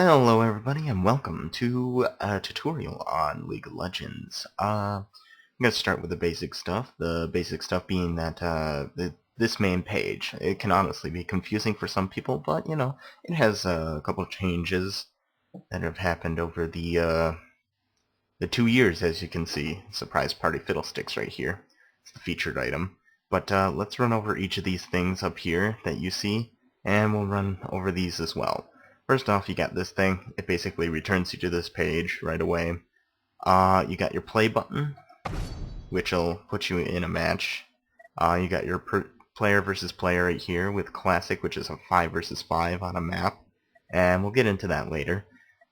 Hello everybody and welcome to a tutorial on League of Legends. I'm going to start with the basic stuff. The basic stuff being that this main page, it can honestly be confusing for some people, but it has a couple of changes that have happened over the 2 years, as you can see. Surprise Party Fiddlesticks right here. It's the featured item. But let's run over each of these things up here that you see, and we'll run over these as well. First off, you got this thing. It basically returns you to this page right away. You got your play button, which will put you in a match. You got your player versus player right here with Classic, which is a 5 versus 5 on a map. And we'll get into that later.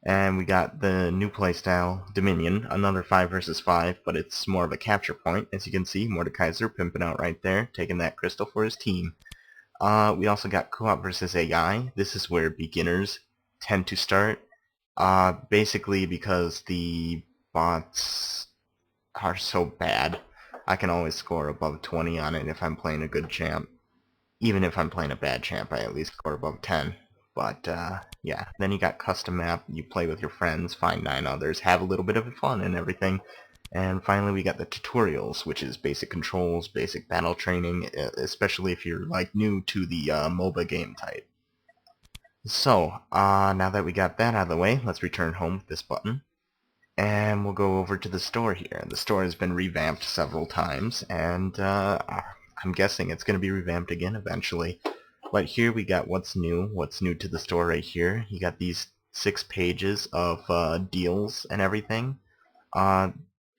And we got the new playstyle, Dominion, another 5 versus 5, but it's more of a capture point. As you can see, Mordekaiser pimping out right there, taking that crystal for his team. We also got co-op versus AI. This is where beginners tend to start. Basically because the bots are so bad, I can always score above 20 on it if I'm playing a good champ. Even if I'm playing a bad champ, I at least score above 10. But, yeah. Then you got custom map. You play with your friends, find 9 others, have a little bit of fun and everything. And finally we got the tutorials, which is basic controls, basic battle training, especially if you're like new to the MOBA game type. So, now that we got that out of the way, let's return home with this button. And we'll go over to the store here. The store has been revamped several times, and I'm guessing it's going to be revamped again eventually. But here we got what's new to the store right here. You got these 6 pages of deals and everything.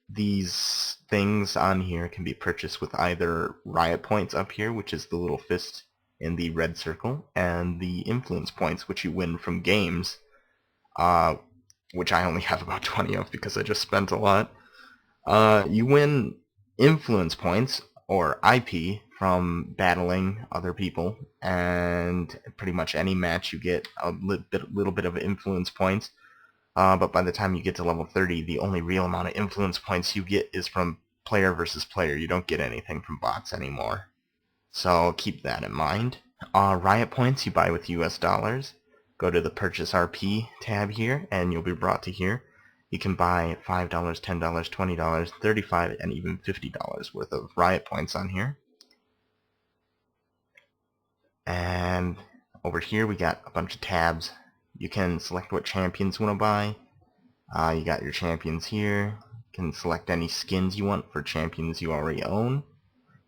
These things on here can be purchased with either Riot Points up here, which is the little fist in the red circle, and the Influence Points, which you win from games. Which I only have about 20 of because I just spent a lot. You win influence points, or IP, from battling other people, and pretty much any match you get a little bit of influence points. But by the time you get to level 30, the only real amount of influence points you get is from player versus player. You don't get anything from bots anymore. So keep that in mind. Riot points you buy with US dollars. Go to the Purchase RP tab here, and you'll be brought to here. You can buy $5, $10, $20, $35, and even $50 worth of Riot points on here. And over here we got a bunch of tabs. You can select what champions you want to buy. You got your champions here. You can select any skins you want for champions you already own.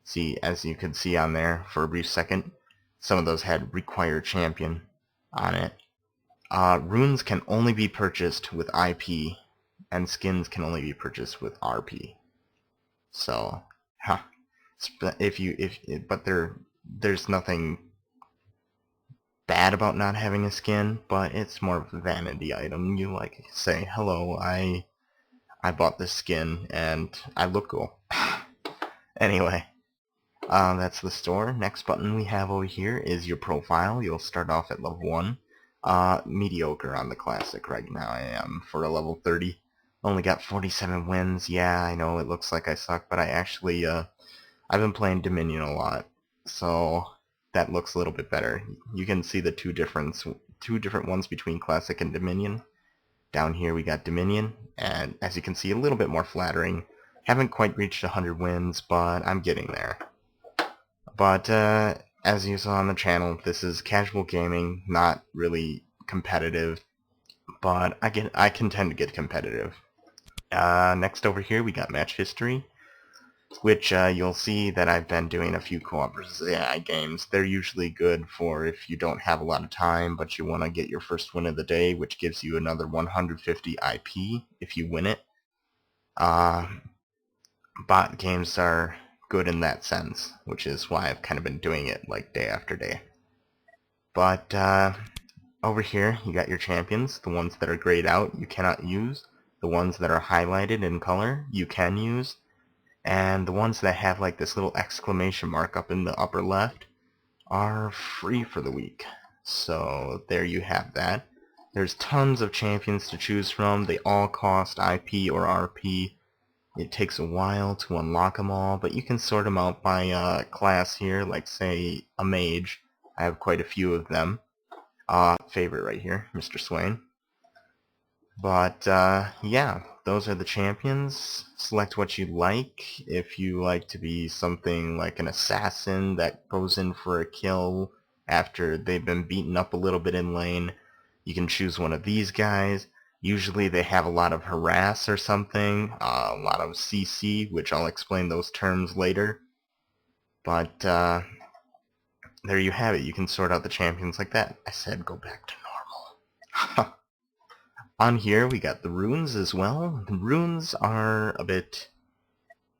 See, as you can see on there for a brief second, some of those had require champion on it. Runes can only be purchased with IP, and skins can only be purchased with RP. So, but there's nothing bad about not having a skin, but it's more of a vanity item. You like say, hello, I bought this skin and I look cool. Anyway. That's the store. Next button we have over here is your profile. You'll start off at level 1. Mediocre on the Classic right now I am for a level 30. Only got 47 wins. Yeah, I know it looks like I suck, but I actually, I've been playing Dominion a lot, so that looks a little bit better. You can see the two different ones between Classic and Dominion. Down here we got Dominion, and as you can see, a little bit more flattering. Haven't quite reached 100 wins, but I'm getting there. But as you saw on the channel, this is casual gaming, not really competitive, but I can tend to get competitive. Next over here we got match history, which you'll see that I've been doing a few co-op versus AI games. They're usually good for if you don't have a lot of time, but you want to get your first win of the day, which gives you another 150 IP if you win it. Bot games are good in that sense, which is why I've kind of been doing it like day after day. But over here you got your champions. The ones that are grayed out you cannot use. The ones that are highlighted in color you can use. And the ones that have like this little exclamation mark up in the upper left are free for the week. So there you have that. There's tons of champions to choose from. They all cost IP or RP. It takes a while to unlock them all, but you can sort them out by class here, like say a mage. I have quite a few of them. Favorite right here, Mr. Swain. But yeah, those are the champions. Select what you like. If you like to be something like an assassin that goes in for a kill after they've been beaten up a little bit in lane, you can choose one of these guys. Usually they have a lot of harass or something, a lot of CC, which I'll explain those terms later. But there you have it. You can sort out the champions like that. I said go back to normal. On here we got the runes as well. The runes are a bit,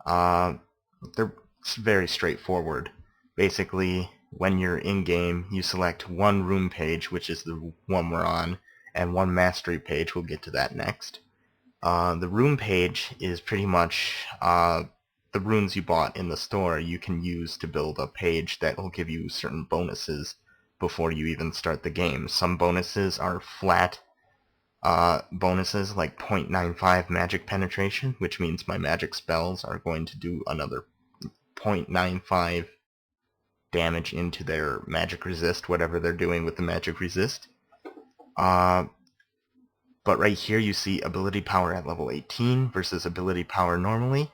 they're very straightforward. Basically, when you're in-game, you select one rune page, which is the one we're on, and one mastery page. We'll get to that next. The rune page is pretty much the runes you bought in the store you can use to build a page that will give you certain bonuses before you even start the game. Some bonuses are flat bonuses like 0.95 magic penetration, which means my magic spells are going to do another 0.95 damage into their magic resist, whatever they're doing with the magic resist. But right here you see ability power at level 18 versus ability power normally.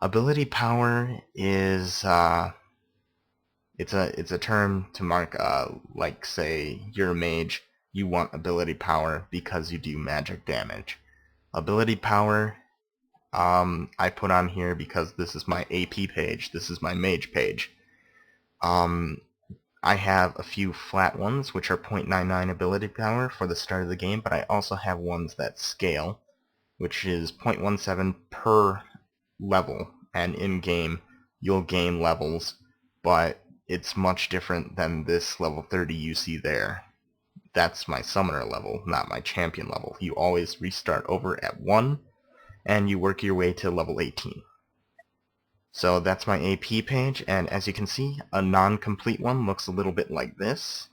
Ability power is it's a term to mark like say you're a mage, you want ability power because you do magic damage. Ability power I put on here because this is my AP page, this is my mage page. I have a few flat ones which are 0.99 ability power for the start of the game, but I also have ones that scale, which is 0.17 per level, and in-game you'll gain levels, but it's much different than this level 30 you see there. That's my summoner level, not my champion level. You always restart over at 1, and you work your way to level 18. So that's my AP page, and as you can see, a non-complete one looks a little bit like this.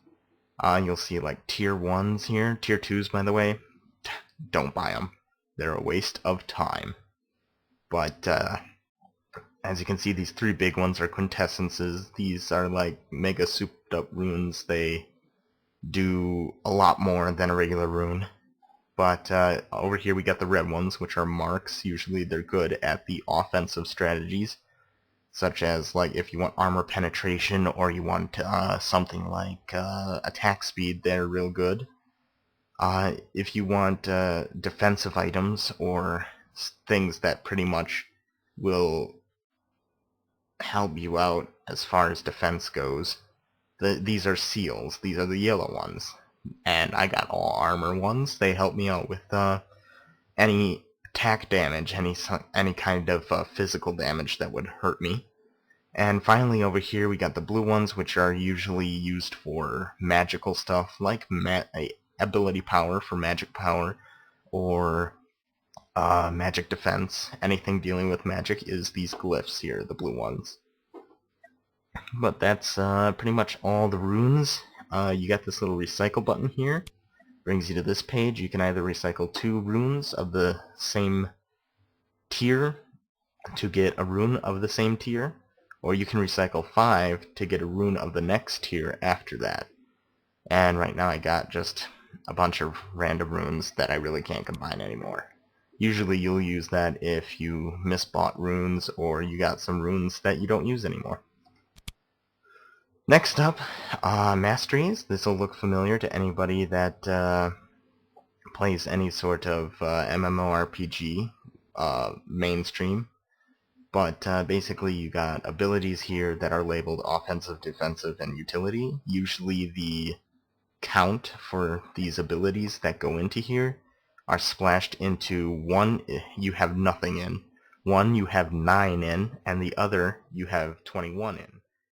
You'll see like tier 1s here, tier 2s by the way. Don't buy them. They're a waste of time. But as you can see, these three big ones are quintessences. These are like mega souped up runes. They do a lot more than a regular rune. But over here we got the red ones, which are marks. Usually they're good at the offensive strategies, such as like if you want armor penetration or you want something like attack speed, they're real good. If you want defensive items or things that pretty much will help you out as far as defense goes, these are seals. These are the yellow ones. And I got all armor ones. They help me out with any attack damage, any kind of physical damage that would hurt me. And finally over here we got the blue ones, which are usually used for magical stuff, like ability power for magic power, or magic defense. Anything dealing with magic is these glyphs here, the blue ones. But that's pretty much all the runes. You got this little recycle button here. Brings you to this page. You can either recycle 2 runes of the same tier to get a rune of the same tier, or you can recycle 5 to get a rune of the next tier after that. And right now I got just a bunch of random runes that I really can't combine anymore. Usually you'll use that if you misbought runes or you got some runes that you don't use anymore. Next up, masteries. This will look familiar to anybody that plays any sort of MMORPG mainstream. But basically you got abilities here that are labeled offensive, defensive, and utility. Usually the count for these abilities that go into here are splashed into one you have nothing in, one you have 9 in, and the other you have 21 in.